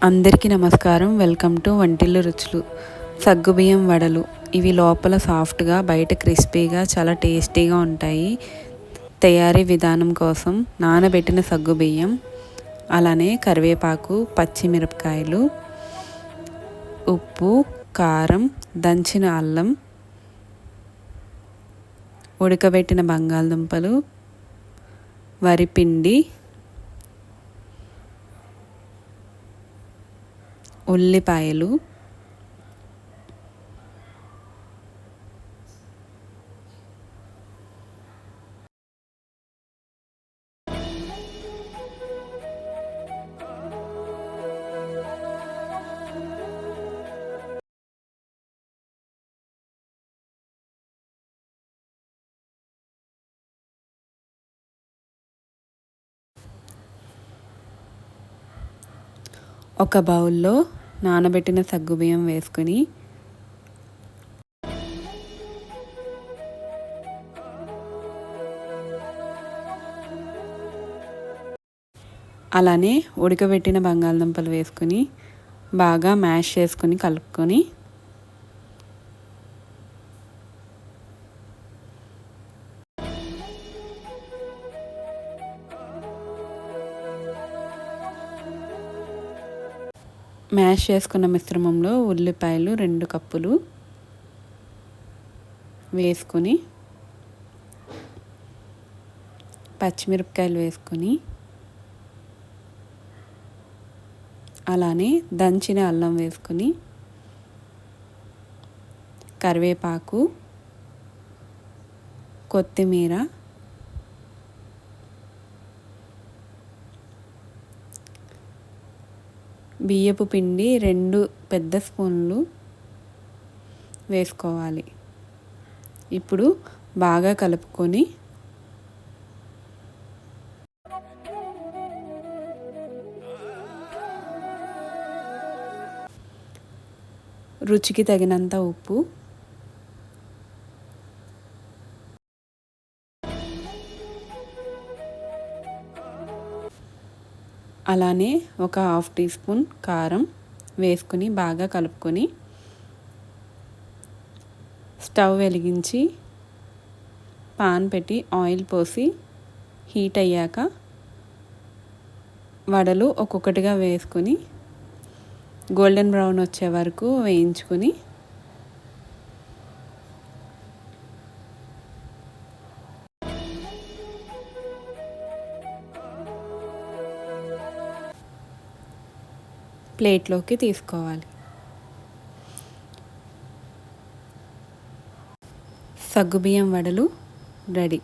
అందరికీ నమస్కారం. Welcome to వంటిల్లు రుచులు. సగ్గుబియ్యం వడలు. ఇవి లోపల సాఫ్ట్గా, బయట క్రిస్పీగా, చాలా టేస్టీగా ఉంటాయి. తయారీ విధానం కోసం నానబెట్టిన సగ్గుబియ్యం, అలానే కరివేపాకు, పచ్చిమిరపకాయలు, ఉప్పు, కారం, దంచిన అల్లం, ఉడకబెట్టిన బంగాళదుంపలు, వరిపిండి, ఉల్లిపాయలు, ఒక బౌల్లో నానబెట్టిన సగ్గుబియ్యం వేసుకొని అలానే ఉడకబెట్టిన బంగాళదుంపలు వేసుకొని బాగా మ్యాష్ చేసుకొని కలుపుకొని మ్యాష్ చేసుకున్న మిశ్రమంలో ఉల్లిపాయలు 2 కప్పులు వేసుకొని, పచ్చిమిరపకాయలు వేసుకొని, అలానే దంచిన అల్లం వేసుకొని, కరివేపాకు, కొత్తిమీర, బియ్యపు పిండి 2 పెద్ద స్పూన్లు వేసుకోవాలి. ఇప్పుడు బాగా కలుపుకొని రుచికి తగినంత ఉప్పు, అలానే ఒక 1/2 టీ స్పూన్ కారం వేసుకొని బాగా కలుపుకొని స్టవ్ వెలిగించి పాన్ పెట్టి ఆయిల్ పోసి హీట్ అయ్యాక వడలు ఒక్కొక్కటిగా వేసుకొని గోల్డెన్ బ్రౌన్ వచ్చే వరకు వేయించుకొని ప్లేట్లోకి తీసుకోవాలి. సగ్గుబియ్యం వడలు రెడీ.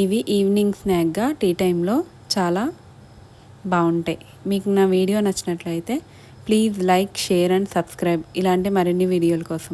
ఇవి ఈవినింగ్ స్నాక్గా టీ టైంలో చాలా బాగుంటాయి. మీకు నా వీడియో నచ్చినట్లయితే please like, share and subscribe ఇలాంటి మరిన్ని వీడియోల కోసం.